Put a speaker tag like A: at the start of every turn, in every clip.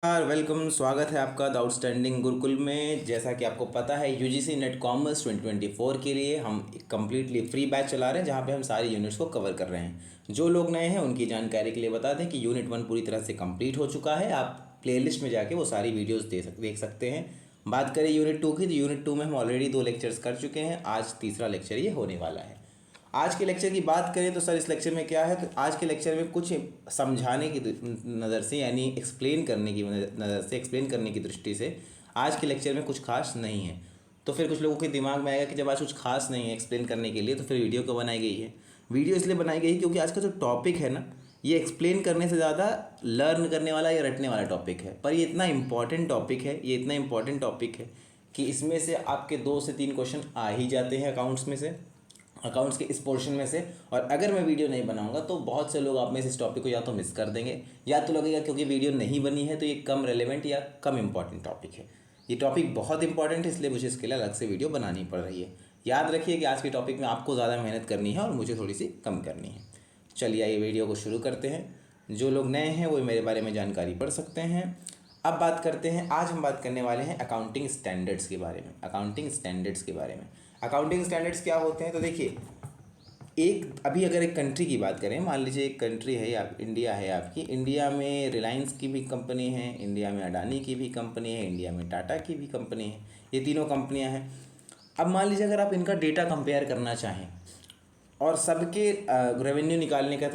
A: Welcome. स्वागत है आपका द आउटस्टैंडिंग गुरुकुल में। जैसा कि आपको पता है यूजीसी नेट कॉमर्स 2024 के लिए हम एक कम्प्लीटली फ्री बैच चला रहे हैं जहां पे हम सारी यूनिट्स को कवर कर रहे हैं। जो लोग नए हैं उनकी जानकारी के लिए बता दें कि यूनिट 1 पूरी तरह से कंप्लीट हो चुका है। आप प्लेलिस्ट में जाके वो सारी वीडियोज़ देख सकते हैं। बात करें यूनिट 2 की, तो यूनिट 2 में हम ऑलरेडी 2 लेक्चर्स कर चुके हैं। आज तीसरा लेक्चर ये होने वाला है। आज के लेक्चर की बात करें तो सर इस लेक्चर में क्या है, तो आज के लेक्चर में कुछ समझाने की नज़र से, यानी एक्सप्लेन करने की नज़र से, एक्सप्लेन करने की दृष्टि से आज के लेक्चर में कुछ खास नहीं है। तो फिर कुछ लोगों के दिमाग में आएगा कि जब आज कुछ खास नहीं है एक्सप्लेन करने के लिए तो फिर वीडियो क्यों बनाई गई है। वीडियो इसलिए बनाई गई क्योंकि आज का जो टॉपिक है ना, ये एक्सप्लेन करने से ज़्यादा लर्न करने वाला या रटने वाला टॉपिक है। पर ये इतना इंपॉर्टेंट टॉपिक है, ये इतना इंपॉर्टेंट टॉपिक है कि इसमें से आपके 2 से 3 क्वेश्चन आ ही जाते हैं अकाउंट्स में से, अकाउंट्स के इस पोर्शन में से। और अगर मैं वीडियो नहीं बनाऊंगा तो बहुत से लोग आप में से इस टॉपिक को या तो मिस कर देंगे, या तो लगेगा क्योंकि वीडियो नहीं बनी है तो ये कम रेलेवेंट या कम इंपॉर्टेंट टॉपिक है। ये टॉपिक बहुत इंपॉर्टेंट है, इसलिए मुझे इसके लिए अलग से वीडियो बनानी पड़ रही है। याद रखिए कि आज के टॉपिक में आपको ज़्यादा मेहनत करनी है और मुझे थोड़ी सी कम करनी है। चलिए आइए वीडियो को शुरू करते हैं। जो लोग नए हैं वो मेरे बारे में जानकारी पढ़ सकते हैं। अब बात करते हैं, आज हम बात करने वाले हैं अकाउंटिंग स्टैंडर्ड्स के बारे में। अकाउंटिंग स्टैंडर्ड्स के बारे में, अकाउंटिंग स्टैंडर्ड्स क्या होते हैं, तो देखिए अभी अगर एक कंट्री की बात करें, मान लीजिए एक कंट्री है, आप इंडिया है आपकी। इंडिया में रिलायंस की भी कंपनी है, इंडिया में अडानी की भी कंपनी है, इंडिया में टाटा की भी कंपनी है। ये तीनों कंपनियां हैं। अब मान लीजिए अगर आप इनका डेटा कंपेयर करना चाहें और सबके रेवेन्यू निकालने का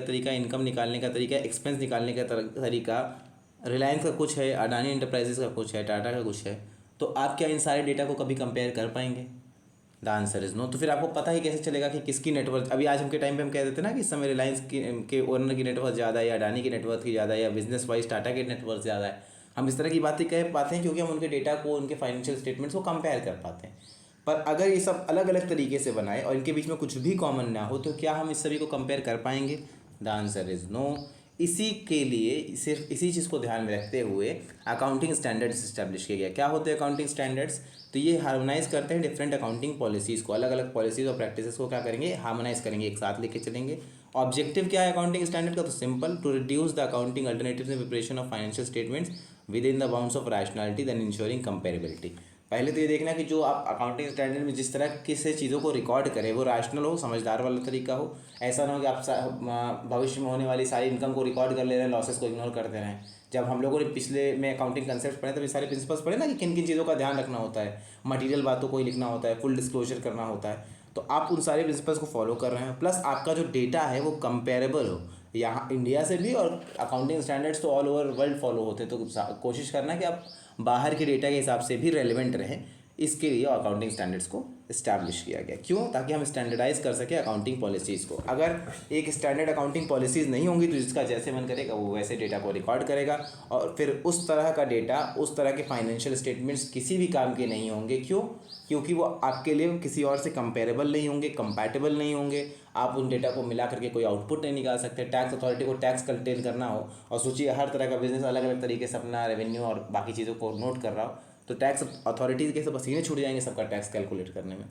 A: तरीका, इनकम निकालने का तरीका, एक्सपेंस निकालने का तरीका रिलायंस का कुछ है, अडानी इंटरप्राइजेस का कुछ है, टाटा का कुछ है, तो आप क्या इन सारे डेटा को कभी कंपेयर कर पाएंगे? The answer is no. तो फिर आपको पता ही कैसे चलेगा कि किसकी नेटवर्थ, अभी आज हम के टाइम पे हम कह देते हैं ना कि इस समय रिलायंस के ओनर की नेटवर्थ ज़्यादा है, या अडानी की नेटवर्थ की ज़्यादा है, या बिजनेस वाइज टाटा की नेटवर्थ ज़्यादा है। हम इस तरह की बातें कह पाते हैं क्योंकि हम उनके डेटा को, उनके फाइनेंशियल स्टेटमेंट्स को कंपेयर कर पाते हैं। पर अगर ये सब अलग अलग तरीके से बनाए और इनके बीच में कुछ भी कॉमन ना हो तो क्या हम इस सभी को कंपेयर कर पाएंगे? The answer is no. इसी के लिए, सिर्फ इसी चीज़ को ध्यान में रखते हुए अकाउंटिंग स्टैंडर्ड्स इस्टेब्लिश किया गया। क्या होते हैं अकाउंटिंग स्टैंडर्ड्स? तो ये हार्मोनाइज करते हैं डिफरेंट अकाउंटिंग पॉलिसीज़ को, अलग अलग पॉलिसीज़ और प्रैक्टिसेस को क्या करेंगे, हार्मोनाइज करेंगे, एक साथ लेके चलेंगे। ऑब्जेक्टिव क्या है अकाउंटिंग स्टैंडर्ड का? तो simple, to reduce the accounting alternatives in preparation of financial statements within the bounds of rationality then insuring comparability. पहले तो ये देखना कि जो आप अकाउंटिंग स्टैंडर्ड में जिस तरह की से चीज़ों को रिकॉर्ड करें वो रैशनल हो, समझदार वाला तरीका हो। ऐसा ना हो कि आप भविष्य में होने वाली सारी इनकम को रिकॉर्ड कर ले रहे हैं, लॉसेस को इग्नोर करते रहें। जब हम लोगों ने पिछले में अकाउंटिंग कंसेप्ट पढ़े तब ये सारे प्रिंसिपल्स पढ़े ना कि किन किन चीज़ों का ध्यान रखना होता है, मटीरियल बातों को ही लिखना होता है, फुल डिस्क्लोजर करना होता है। तो आप उन सारे प्रिंसिपल्स को फॉलो कर रहे हैं, प्लस आपका जो डेटा है वो कंपेरेबल हो यहाँ इंडिया से भी। और अकाउंटिंग स्टैंडर्ड्स तो ऑल ओवर वर्ल्ड फॉलो होते हैं, तो कोशिश करना कि आप बाहर के डेटा के हिसाब से भी रेलिवेंट रहें। इसके लिए अकाउंटिंग स्टैंडर्ड्स को इस्टेब्लिश किया गया। क्यों? ताकि हम स्टैंडर्डाइज कर सकें अकाउंटिंग पॉलिसीज़ को। अगर एक स्टैंडर्ड अकाउंटिंग पॉलिसीज़ नहीं होंगी तो जिसका जैसे मन करेगा वो वैसे डेटा को रिकॉर्ड करेगा, और फिर उस तरह का डेटा, उस तरह के फाइनेंशियल स्टेटमेंट्स किसी भी काम के नहीं होंगे। क्यों? क्योंकि वो आपके लिए किसी और से कंपेरेबल नहीं होंगे, कंपैटिबल नहीं होंगे। आप उन डेटा को मिला करके कोई आउटपुट नहीं निकाल सकते। टैक्स अथॉरिटी को टैक्स कंटेन करना हो, और सोचिए हर तरह का बिजनेस अलग अलग तरीके से अपना रेवेन्यू और बाकी चीज़ों को नोट कर रहा हो, तो टैक्स अथॉरिटीज़ के सब पसीने छूट जाएंगे सबका टैक्स कैलकुलेट करने में।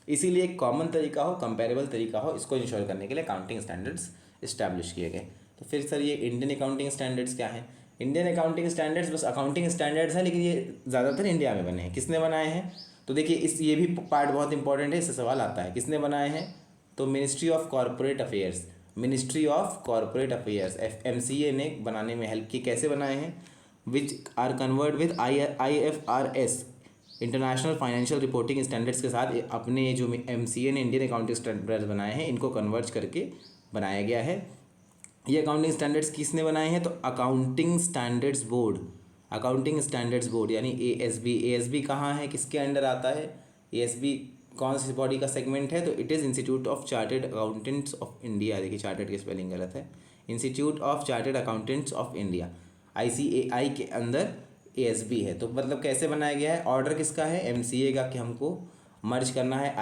A: इसीलिए एक कॉमन तरीका हो, कंपेरेबल तरीका हो, इसको इंश्योर करने के लिए अकाउंटिंग स्टैंडर्ड्स इस्टेब्लिश किए गए। तो फिर सर ये इंडियन अकाउंटिंग स्टैंडर्ड्स क्या हैं? इंडियन अकाउंटिंग स्टैंडर्ड्स बस अकाउंटिंग स्टैंडर्ड्स हैं, लेकिन ये ज़्यादातर इंडिया में बने हैं। किसने बनाए हैं? तो देखिए ये भी पार्ट बहुत इंपॉर्टेंट है, इससे सवाल आता है किसने बनाए हैं। तो ministry of corporate affairs, ministry of corporate affairs MCA ने बनाने में हेल्प की। कैसे बनाए हैं? Which are convert with IFRS international financial reporting standards के साथ अपने जो MCA ने इंडियन अकाउंटिंग स्टैंडर्ड्स बनाए हैं इनको कन्वर्ज करके बनाया गया है। ये अकाउंटिंग स्टैंडर्ड्स किसने बनाए हैं? तो accounting standards board, accounting standards board यानी ASB कहाँ है, किसके अंडर आता है? ASB कौन सी बॉडी का सेगमेंट है? तो it is institute of chartered accountants of India. देखिए चार्टर्ड की स्पेलिंग गलत है, institute of chartered accountants of India, ICAI के अंदर ASB है। तो मतलब कैसे बनाया गया है? ऑर्डर किसका है? MCA का, कि हमको मर्ज करना है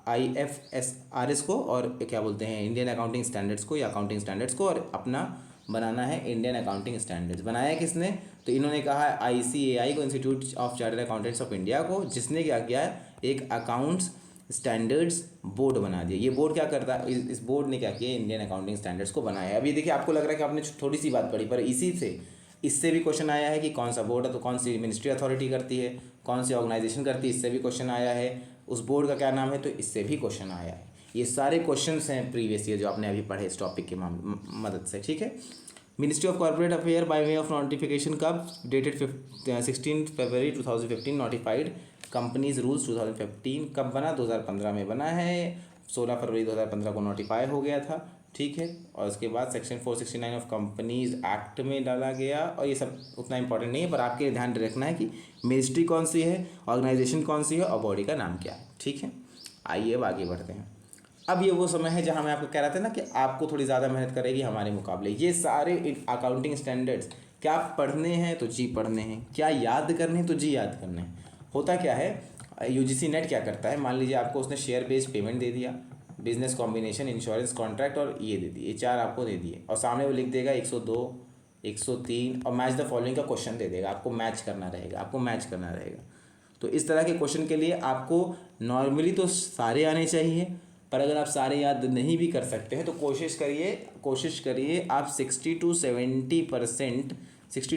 A: IFRS को और क्या बोलते हैं इंडियन अकाउंटिंग स्टैंडर्ड्स को, या अकाउंटिंग स्टैंडर्ड्स को, और अपना बनाना है इंडियन अकाउंटिंग स्टैंडर्ड्स। बनाया किसने? तो इन्होंने कहा ICAI को, institute of chartered accountants of India को, जिसने क्या किया है, एक अकाउंट्स स्टैंडर्ड्स बोर्ड बना दिया। ये बोर्ड क्या करता है, इस बोर्ड ने क्या किया, इंडियन अकाउंटिंग स्टैंडर्ड्स को बनाया है। अब ये देखिए, आपको लग रहा है कि आपने थोड़ी सी बात पढ़ी, पर इससे भी क्वेश्चन आया है कि कौन सा बोर्ड है, तो कौन सी मिनिस्ट्री अथॉरिटी करती है, कौन सी ऑर्गेनाइजेशन करती है, इससे भी क्वेश्चन आया है। उस बोर्ड का क्या नाम है, तो इससे भी क्वेश्चन आया है। ये सारे क्वेश्चंस हैं प्रीवियस ईयर जो आपने अभी पढ़े इस टॉपिक की मदद से, ठीक है। Ministry of corporate affair by way of notification कब, डेटेड 16 फरवरी 2015 नोटिफाइड कंपनीज रूल्स 2015। कब बना, 2015 में बना है, 16 फरवरी 2015 को नोटिफाई हो गया था, ठीक है। और उसके बाद सेक्शन 469 ऑफ कंपनीज एक्ट में डाला गया। और ये सब उतना इंपॉर्टेंट नहीं है, पर आपके ध्यान रखना है कि मिनिस्ट्री कौन सी है, ऑर्गेनाइजेशन कौन सी है और बॉडी का नाम क्या है, ठीक है। आइए अब आगे बढ़ते हैं। अब ये वो समय है जहाँ मैं आपको कह रहा था ना कि आपको थोड़ी ज़्यादा मेहनत करेगी हमारे मुकाबले। ये सारे अकाउंटिंग स्टैंडर्ड्स क्या पढ़ने हैं तो जी पढ़ने हैं, क्या याद करने हैं तो जी याद करने हैं। होता क्या है, यूजीसी नेट क्या करता है, मान लीजिए आपको उसने शेयर बेस्ड पेमेंट दे दिया, बिजनेस कॉम्बिनेशन, इंश्योरेंस कॉन्ट्रैक्ट और ये दे दिए, ये 4 आपको दे दिए, और सामने वो लिख देगा 102, 103 और मैच द फॉलोइंग का क्वेश्चन दे देगा। आपको मैच करना रहेगा। तो इस तरह के क्वेश्चन के लिए आपको नॉर्मली तो सारे आने चाहिए, पर अगर आप सारे याद नहीं भी कर सकते हैं तो कोशिश करिए आप 60 to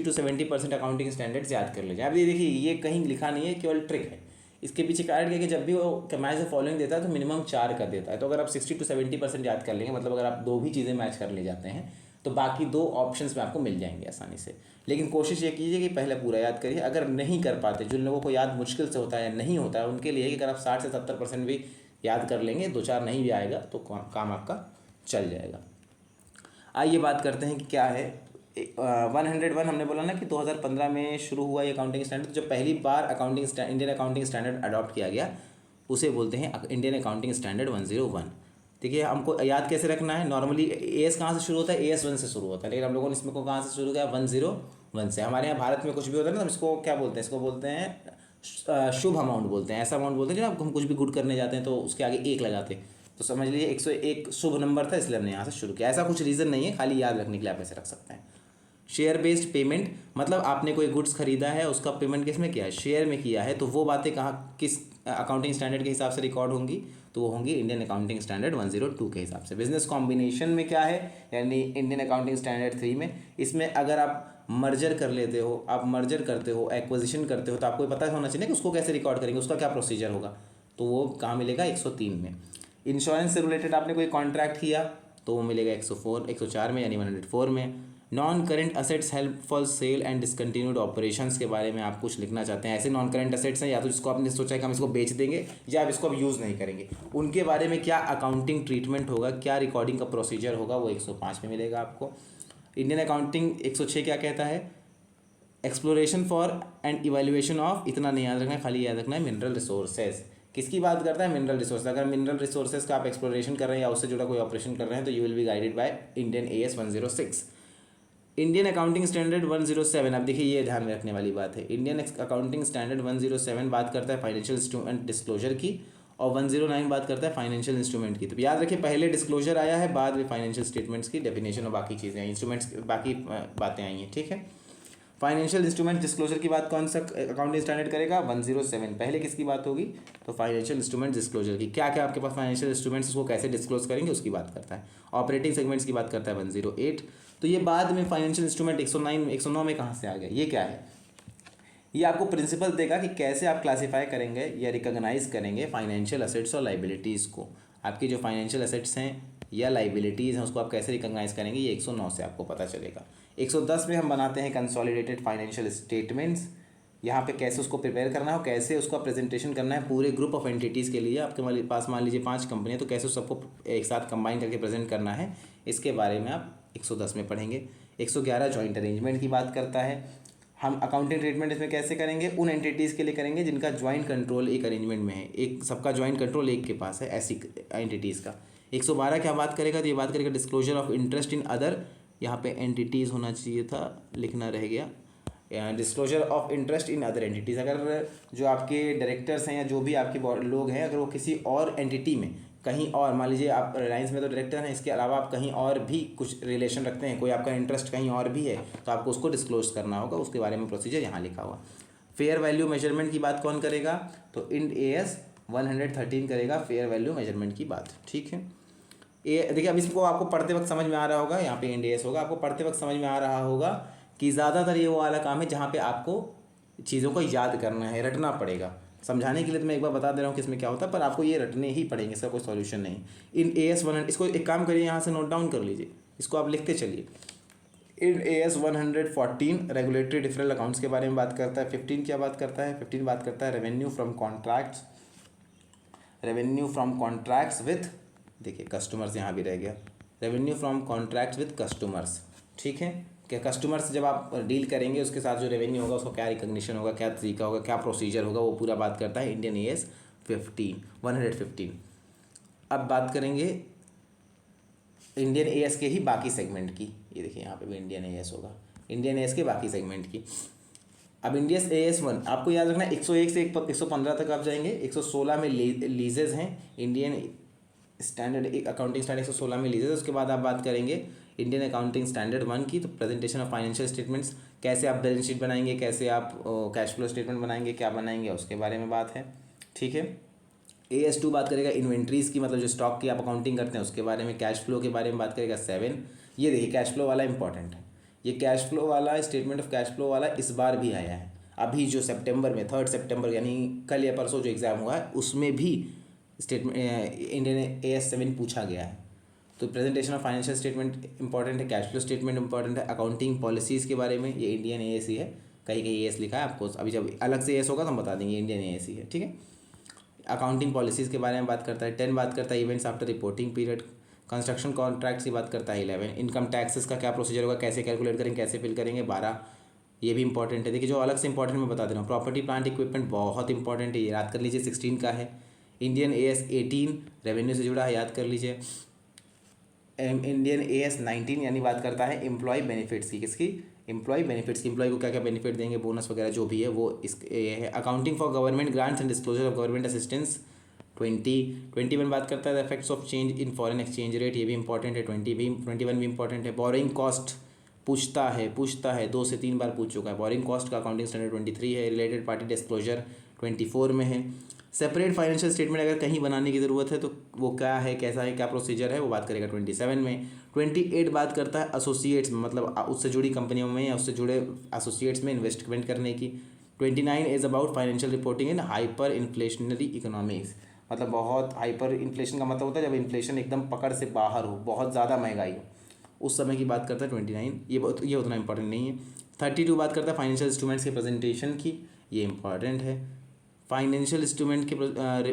A: 70% अकाउंटिंग स्टैंडर्ड्स याद कर लीजिए। अब ये देखिए, ये कहीं लिखा नहीं है, केवल ट्रिक है। इसके पीछे कारण क्या है कि जब भी वो मैच द फॉलोइंग देता है तो मिनिमम 4 कर देता है। तो अगर आप 60 to 70% याद कर लेंगे, मतलब अगर आप 2 भी चीज़ें मैच कर ले जाते हैं तो बाकी 2 ऑप्शंस में आपको मिल जाएंगे आसानी से। लेकिन कोशिश ये कीजिए कि पहले पूरा याद करिए। अगर नहीं कर पाते, जिन लोगों को याद मुश्किल से होता है, नहीं होता है, उनके लिए कि अगर आप 60 से 70% भी याद कर लेंगे, 2-4 नहीं भी आएगा तो काम आपका चल जाएगा। आइए बात करते हैं कि क्या है 101। हमने बोला ना कि 2015 में शुरू हुआ ये अकाउंटिंग स्टैंडर्ड। जो पहली बार इंडियन अकाउंटिंग स्टैंडर्ड अडॉप्ट किया गया उसे बोलते हैं इंडियन अकाउंटिंग स्टैंडर्ड 101। देखिए, हमको याद कैसे रखना है, नॉर्मली एएस कहाँ से शुरू होता है, AS1 से शुरू होता है, लेकिन हम लोगों ने इसमें को कहाँ से शुरू किया, 101 से। हमारे यहाँ भारत में कुछ भी होता है ना, तो इसको क्या बोलते हैं, इसको बोलते हैं शुभ अमाउंट बोलते हैं। ऐसा अमाउंट बोलते हैं जब हम कुछ भी गुड करने जाते हैं तो उसके आगे 1 लगाते हैं, तो समझ लीजिए 101 शुभ नंबर था, इसलिए हमने यहाँ से शुरू किया। ऐसा कुछ रीज़न नहीं है, खाली याद रखने के लिए आप ऐसे रख सकते हैं। शेयर बेस्ड पेमेंट मतलब आपने कोई गुड्स खरीदा है, उसका पेमेंट किस में किया है, शेयर में किया है, तो वो बातें कहाँ किस अकाउंटिंग स्टैंडर्ड के हिसाब से रिकॉर्ड होंगी, तो वो होंगी इंडियन अकाउंटिंग स्टैंडर्ड 102 के हिसाब से। बिजनेस कॉम्बिनेशन में क्या है, यानी इंडियन अकाउंटिंग स्टैंडर्ड 3 में, इसमें अगर आप मर्जर कर लेते हो, आप मर्जर करते हो, एक्विजिशन करते हो, तो आपको पता होना चाहिए कि उसको कैसे रिकॉर्ड करेंगे, उसका क्या प्रोसीजर होगा, तो वो कहाँ मिलेगा, 103 में। इंश्योरेंस से रिलेटेड आपने कोई कॉन्ट्रैक्ट किया तो वो मिलेगा 104 में, यानी 104 में। Non current assets help for sale and discontinued operations के बारे में आप कुछ लिखना चाहते हैं। ऐसे नॉन करेंट असेट्स हैं या तो जिसको आपने सोचा है कि हम इसको बेच देंगे या आप इसको अब यूज़ नहीं करेंगे, उनके बारे में क्या अकाउंटिंग ट्रीटमेंट होगा, क्या रिकॉर्डिंग का प्रोसीजर होगा, वो 105 में मिलेगा आपको। इंडियन अकाउंटिंग 106 क्या कहता है, exploration for and evaluation of, इतना नहीं याद रखना है, खाली याद रखना है मिनरल रिसोर्सेज। किसकी बात करता है, मिनरल रिसोर्स। अगर मिनरल रिसोर्सेज का आप एक्सप्लोरेशन कर रहे हैं या उससे जुड़ा कोई ऑपरेशन कर रहे हैं तो you will be guided by Indian AS 106। Indian accounting standard 107, अब देखिए ये ध्यान में रखने वाली बात है। इंडियन अकाउंटिंग स्टैंडर्ड 107 बात करता है फाइनेंशियल इंस्ट्रूमेंट डिस्क्लोजर की, और 109 बात करता है फाइनेंशियल इंस्ट्रूमेंट की। तो याद रखिए, पहले डिस्क्लोजर आया है, बाद में फाइनेंशियल स्टेटमेंट्स की डेफिनेशन और बाकी चीज़ें आई, इंस्ट्रूमेंट्स बाकी बातें आई हैं, ठीक है। फाइनेंशियल इंस्ट्रूमेंट डिस्क्लोजर की बात कौन सा अकाउंटिंग स्टैंडर्ड करेगा, 107। पहले किसकी बात होगी, तो फाइनेंशियल इंस्ट्रूमेंट डिस्क्लोजर की। क्या क्या आपके पास फाइनेंशियल इंस्ट्रूमेंट्स, उसको कैसे डिस्क्लोज करेंगे उसकी बात करता है। ऑपरेटिंग सेगमेंट्स की बात करता है 108। तो ये बाद में फाइनेंशियल इंस्ट्रूमेंट 109 में कहाँ से आ गया, ये क्या है, ये आपको प्रिंसिपल देगा कि कैसे आप क्लासीफाई करेंगे या रिकॉग्नाइज करेंगे फाइनेंशियल असेट्स और लाइबिलिटीज़ को। आपकी जो फाइनेंशियल असेट्स हैं या लाइबिलिटीज़ हैं उसको आप कैसे रिकॉग्नाइज करेंगे, ये 109 से आपको पता चलेगा। 110 में हम बनाते हैं कंसोलिडेटेड फाइनेंशियल स्टेटमेंट्स। यहाँ पे कैसे उसको प्रिपेयर करना है और कैसे उसका प्रेजेंटेशन करना है पूरे ग्रुप ऑफ एंटिटीज़ के लिए। आपके पास मान लीजिए 5 कंपनियाँ, तो कैसे सबको एक साथ कंबाइन करके प्रेजेंट करना है, इसके बारे में आप 110 में पढ़ेंगे। 111 जॉइंट अरेंजमेंट की बात करता है। हम अकाउंटिंग ट्रीटमेंट इसमें कैसे करेंगे, उन एंटिटीज़ के लिए करेंगे जिनका ज्वाइंट कंट्रोल एक अरेंजमेंट में है, एक सबका ज्वाइंट कंट्रोल एक के पास है, ऐसी एंटिटीज़ का। 112 क्या बात करेगा, तो ये बात करेगा disclosure of interest in other, यहाँ पे एंटिटीज़ होना चाहिए था, लिखना रह गया, disclosure of interest in other entities. अगर जो आपके डायरेक्टर्स हैं या जो भी आपके लोग हैं, अगर वो किसी और एंटिटी में कहीं और, मान लीजिए आप रिलायंस में तो डायरेक्टर हैं, इसके अलावा आप कहीं और भी कुछ रिलेशन रखते हैं, कोई आपका इंटरेस्ट कहीं और भी है, तो आपको उसको डिस्क्लोज करना होगा, उसके बारे में प्रोसीजर यहाँ लिखा हुआ। फेयर वैल्यू मेजरमेंट की बात कौन करेगा, तो इंड AS 113 करेगा फेयर वैल्यू मेजरमेंट की बात, ठीक है। ये देखिए, अब इसको आपको पढ़ते वक्त समझ में आ रहा होगा, यहाँ पे इंड एस होगा, आपको पढ़ते वक्त समझ में आ रहा होगा कि ज़्यादातर ये वो वाला काम है जहाँ पे आपको चीज़ों को याद करना है, रटना पड़ेगा। समझाने के लिए तो मैं एक बार बता दे रहा हूँ कि इसमें क्या होता है, पर आपको ये रटने ही पड़ेंगे, इसका कोई सॉल्यूशन नहीं। इन AS100, इसको एक काम करिए, यहाँ से नोट डाउन कर लीजिए, इसको आप लिखते चलिए। इन AS114 रेगुलेटरी डिफरेंट अकाउंट्स के बारे में बात करता है। 15 क्या बात करता है? 15 बात करता है revenue from contracts, revenue from contracts with, देखिए कस्टमर्स यहाँ भी रह गया, revenue from contracts with customers, ठीक है। क्या कस्टमर्स जब आप डील करेंगे उसके साथ जो रेवेन्यू होगा उसको क्या रिकग्निशन होगा, क्या तरीका होगा, क्या प्रोसीजर होगा, वो पूरा बात करता है इंडियन AS115। अब बात करेंगे इंडियन AS के ही बाकी सेगमेंट की। ये देखिए यहाँ पे भी इंडियन AS होगा, इंडियन AS के बाकी सेगमेंट की। अब इंडियन AS1 आपको याद रखना है, 101 से 115 तक आप जाएंगे। 116 में लीजेज हैं, इंडियन स्टैंडर्ड अकाउंटिंग स्टैंडर्ड 116 में लीजेज। उसके बाद आप बात करेंगे इंडियन अकाउंटिंग स्टैंडर्ड 1 की, तो प्रेजेंटेशन ऑफ फाइनेंशियल स्टेटमेंट्स, कैसे आप बैलेंस शीट बनाएंगे, कैसे आप कैश फ्लो स्टेटमेंट बनाएंगे, क्या बनाएंगे, उसके बारे में बात है, ठीक है। AS2 बात करेगा इन्वेंट्रीज़ की, मतलब जो स्टॉक की आप अकाउंटिंग करते हैं उसके बारे में। कैश फ्लो के बारे में बात करेगा 7। ये देखिए कैश फ्लो वाला इंपॉर्टेंट है, ये कैश फ्लो वाला स्टेटमेंट ऑफ कैश फ्लो वाला इस बार भी आया है। अभी जो सितंबर में 3 सितंबर यानी कल या परसों जो एग्ज़ाम हुआ है उसमें भी स्टेटमेंट इंडियन AS7 पूछा गया है। तो presentation of financial statement important है, कैश फ्लो स्टेटमेंट इंपॉर्टेंट है, अकाउंटिंग पॉलिसीज़ के बारे में ये इंडियन AS ही है, कहीं कहीं AS लिखा है आपको, अभी जब अलग से AS होगा तो हम बता देंगे इंडियन AS ही है, ठीक है। अकाउंटिंग पॉलिसीज़ के बारे में बात करता है। 10 बात करता है events after reporting period. Construction contracts की बात करता है 11। इनकम टैक्सेस का क्या प्रोसीजर होगा, कैसे कैलकुलेट करेंगे, कैसे फिल करेंगे 12। ये भी इंपॉर्टेंट है। देखिए जो अलग से इंपॉर्टेंट मैं बता दे रहा हूँ, प्रॉपर्टी प्लांट इक्विपमेंट बहुत इंपॉर्टेंट है, ये याद कर लीजिए, 16 का है। इंडियन AS18 रेवेन्यू से जुड़ा है, याद कर लीजिए। इंडियन AS19 यानी बात करता है एम्प्लॉय बेनिफिट्स की, किसकी? एम्प्लॉय बेनिफिट्स की, एम्प्लॉय को क्या क्या बेनिफिट देंगे, बोनस वगैरह जो भी है वो इस ये है। Accounting for government grants and disclosure of government assistance 21 बात करता है effects of change in foreign exchange rate, ये भी इंपॉर्टेंट है। 21 भी इंपॉर्टेंट है। बोरिंग कॉस्ट पूछता है 2 से 3 बार पूछ चुका है। बोरिंग कॉस्ट का अकाउंटिंग स्टैंडर्ड 23 है। रिलेटेड पार्टी डिस्क्लोजर 24 में है। सेपरेट फाइनेंशियल स्टेटमेंट अगर कहीं बनाने की ज़रूरत है तो वो क्या है, कैसा है, क्या प्रोसीजर है, वो बात करेगा 27 में। 28 बात करता है एसोसिएट्स में, मतलब उससे जुड़ी कंपनियों में या उससे जुड़े एसोसिएट्स में इन्वेस्टमेंट करने की। 29 is about financial reporting in hyper inflationary economies, मतलब बहुत हाइपर इन्फ्लेशन का मतलब होता है जब इन्फ्लेशन एकदम पकड़ से बाहर हो, बहुत ज़्यादा महंगाई हो, उस समय की बात करता है 29। ये उतना इंपॉर्टेंट नहीं है। 32 बात करता है फाइनेंशियल इंस्ट्रूमेंट्स के प्रेजेंटेशन की, ये इंपॉर्टेंट है। फाइनेंशियल इंस्ट्रूमेंट के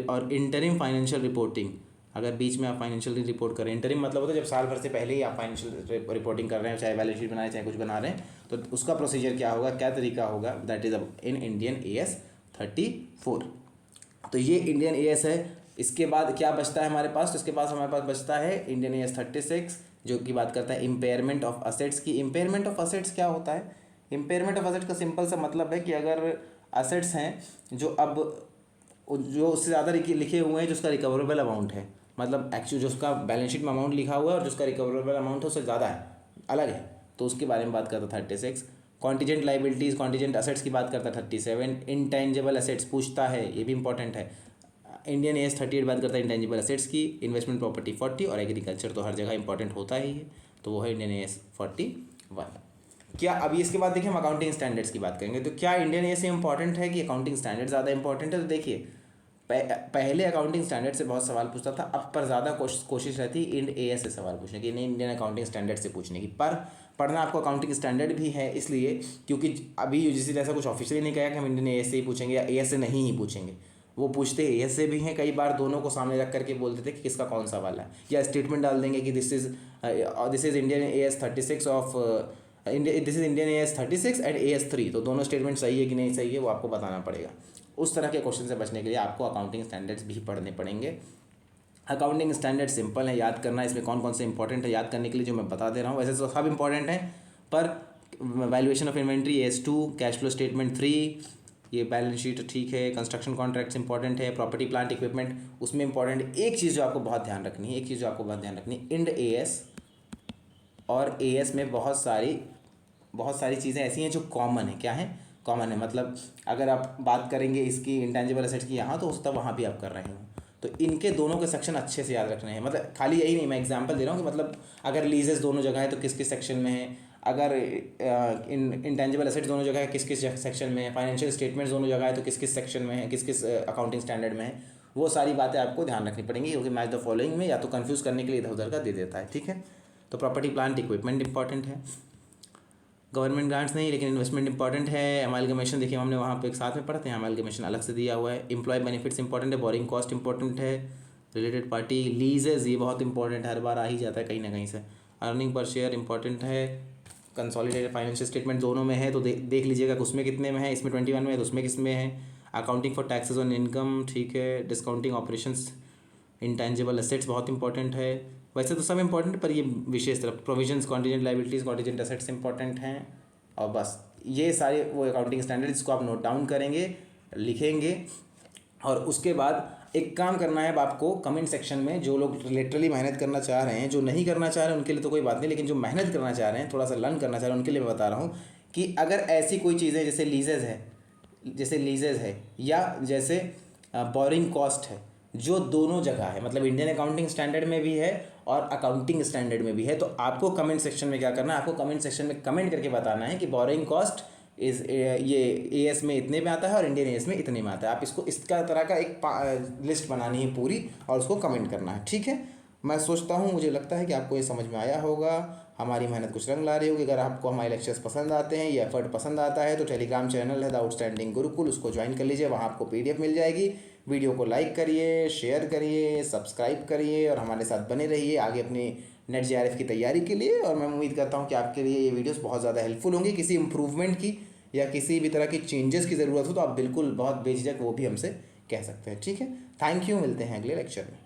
A: और इंटरिम फाइनेंशियल रिपोर्टिंग, अगर बीच में आप फाइनेंशियल रिपोर्ट करें, इंटरिम मतलब होता है जब साल भर से पहले ही आप फाइनेंशियल रिपोर्टिंग कर रहे हैं, चाहे बैलेंस शीट बना रहे हैं चाहे कुछ बना रहे हैं, तो उसका प्रोसीजर क्या होगा, क्या तरीका होगा, that is in Indian AS34। तो ये इंडियन AS है। इसके बाद क्या बचता है हमारे पास, तो इसके पास हमारे पास बचता है इंडियन AS36 जो कि बात करता है इम्पेयरमेंट ऑफ असेट्स की। इम्पेयरमेंट ऑफ असेट्स क्या होता है? इम्पेयरमेंट ऑफ असेट्स का सिंपल सा मतलब है कि अगर असेट्स हैं जो अब जो उससे ज़्यादा लिखे हुए हैं, जो उसका रिकवरेबल अमाउंट है, मतलब एक्चुअली जो उसका बैलेंस शीट में अमाउंट लिखा हुआ है और जो उसका रिकवरेबल अमाउंट है उससे ज़्यादा है, अलग है, तो उसके बारे में बात करता है 36। कॉन्टीजेंट लाइबिलिटीज़, कॉन्टीजेंट असेट्स की बात करता है 37। इंटेंजिबल असेट्स पूछता है, ये भी इंपॉर्टेंट है। इंडियन AS38 बात करता है इंटेंजिबल असेट्स की। इन्वेस्टमेंट प्रॉपर्टी 40 और एग्रीकल्चर तो हर जगह इंपॉर्टेंट होता ही है, तो वो है इंडियन AS41। क्या अभी इसके बाद देखिए हम अकाउंटिंग स्टैंडर्ड्स की बात करेंगे, तो क्या इंडियन AS से इंपॉर्टेंट है कि अकाउंटिंग स्टैंडर्ड ज़्यादा इंपॉर्टेंट है? तो देखिए पहले अकाउंटिंग स्टैंडर्ड से बहुत सवाल पूछता था, अब पर ज़्यादा कोशिश रहती है इंड AS से सवाल पूछने की, नहीं इंडियन अकाउंटिंग स्टैंडर्ड से पूछने की। पर पढ़ना आपको अकाउंटिंग स्टैंडर्ड भी है इसलिए क्योंकि अभी UGC ने ऐसा कुछ ऑफिशियली नहीं कहा कि हम इंडियन AS से ही पूछेंगे या AS से नहीं ही पूछेंगे, वो पूछते AS से भी हैं, कई बार दोनों को सामने रख करके बोलते थे कि किसका कौन सा वाला है, या स्टेटमेंट डाल देंगे कि this is Indian AS36 of this is Indian AS36 and AS3, तो दोनों स्टेटमेंट सही है कि नहीं सही है वो आपको बताना पड़ेगा। उस तरह के क्वेश्चन से बचने के लिए आपको अकाउंटिंग स्टैंडर्ड्स भी पढ़ने पड़ेंगे। अकाउंटिंग स्टैंडर्ड सिंपल है याद करना, इसमें कौन कौन से इंपॉर्टेंट है याद करने के लिए जो मैं बता दे रहा हूँ, वैसे तो सब इंपॉर्टेंट हैं, पर valuation of inventory AS2, cash flow statement 3, ये बैलेंस शीट ठीक है, कंस्ट्रक्शन कॉन्ट्रैक्ट्स इंपॉर्टेंट है, प्रॉपर्टी प्लांट इक्विपमेंट उसमें इंपॉर्टेंट। एक चीज़ जो आपको बहुत ध्यान रखनी है, इंड AS और AS में बहुत सारी चीज़ें ऐसी हैं जो कॉमन है। क्या है? कॉमन है। मतलब अगर आप बात करेंगे इसकी इंटेंजिबल एसेट्स की यहाँ, तो हो सकता है वहाँ भी आप कर रहे हो। तो इनके दोनों के सेक्शन अच्छे से याद रखने हैं। मतलब खाली यही नहीं, मैं एग्जांपल दे रहा हूँ कि मतलब अगर लीजेस दोनों जगह है तो किस किस सेक्शन में है, अगर इंटेंजिबल एसेट्स दोनों जगह है किस किस सेक्शन में है, फाइनेंशियल स्टेटमेंट्स दोनों जगह है तो किस किस सेक्शन में है, किस किस अकाउंटिंग स्टैंडर्ड में है, वो सारी बातें आपको ध्यान रखनी पड़ेंगी, क्योंकि मैच द फॉलोइंग में या तो कन्फ्यूज़ करने के लिए इधर उधर का दे देता है। ठीक है, तो प्रॉपर्टी प्लांट इक्विपमेंट इंपॉर्टेंट है, गवर्नमेंट ग्रांट्स नहीं लेकिन इन्वेस्टमेंट इंपॉर्टेंट है। एमालगमेशन देखिए हमने वहाँ पे एक साथ में पढ़ते हैं, एमालगमेशन अलग से दिया हुआ है। एम्प्लॉय बेनिफिट्स इंपॉर्टेंट है, बोरिंग कॉस्ट इंपॉर्टेंट है। रिलेटेड पार्टी लीजेज ये बहुत इंपॉर्टेंट है, हर बार आ ही जाता है कहीं ना कहीं से। अर्निंग पर शेयर इंपॉर्टेंट है। कंसोलिडेटेड फाइनेंशियल स्टेटमेंट दोनों में है तो देख लीजिएगा कि उसमें कितने में है, इसमें 21 में है तो उसमें किस में है। Accounting for taxes on income, ठीक है। डिस्काउंटिंग ऑपरेशंस, इंटेंजिबल एसेट्स बहुत इंपॉर्टेंट है। वैसे तो सब इंपॉर्टेंट, पर ये विशेष तरफ provisions, contingent liabilities, contingent assets important हैं। और बस ये सारे वो अकाउंटिंग स्टैंडर्ड्स को आप नोट डाउन करेंगे, लिखेंगे। और उसके बाद एक काम करना है अब आपको, कमेंट सेक्शन में जो लोग लिटरली मेहनत करना चाह रहे हैं, जो नहीं करना चाह रहे हैं उनके लिए तो कोई बात नहीं, लेकिन जो मेहनत करना चाह रहे हैं, थोड़ा सा लर्न करना चाह रहे हैं, उनके लिए मैं बता रहा हूँ कि अगर ऐसी कोई चीज़ें जैसे लीजेज है या जैसे बोरिंग कॉस्ट है, जो दोनों जगह है, मतलब इंडियन अकाउंटिंग स्टैंडर्ड में भी है और अकाउंटिंग स्टैंडर्ड में भी है, तो आपको कमेंट सेक्शन में क्या करना है, आपको कमेंट सेक्शन में कमेंट करके बताना है कि बोरिंग कॉस्ट ये एएस में इतने में आता है और इंडियन एएस में इतने में आता है। आप इसको इसका तरह का एक लिस्ट बनानी है पूरी और उसको कमेंट करना है। ठीक है, मैं सोचता हूँ, मुझे लगता है कि आपको ये समझ में आया होगा, हमारी मेहनत कुछ रंग ला रही होगी। अगर आपको हमारे लेक्चर्स पसंद आते हैं, ये एफर्ट पसंद आता है, तो टेलीग्राम चैनल है द आउटस्टैंडिंग गुरुकुल, उसको ज्वाइन कर लीजिए, वहाँ आपको पीडीएफ मिल जाएगी। वीडियो को लाइक करिए, शेयर करिए, सब्सक्राइब करिए और हमारे साथ बने रहिए आगे अपनी नेट जेआरएफ की तैयारी के लिए। और मैं उम्मीद करता हूँ कि आपके लिए ये वीडियोस बहुत ज़्यादा हेल्पफुल होंगी। किसी इंप्रूवमेंट की या किसी भी तरह की चेंजेस की ज़रूरत हो तो आप बिल्कुल बहुत बेझिझक वो भी हमसे कह सकते हैं। ठीक है, थैंक यू, मिलते हैं अगले लेक्चर में।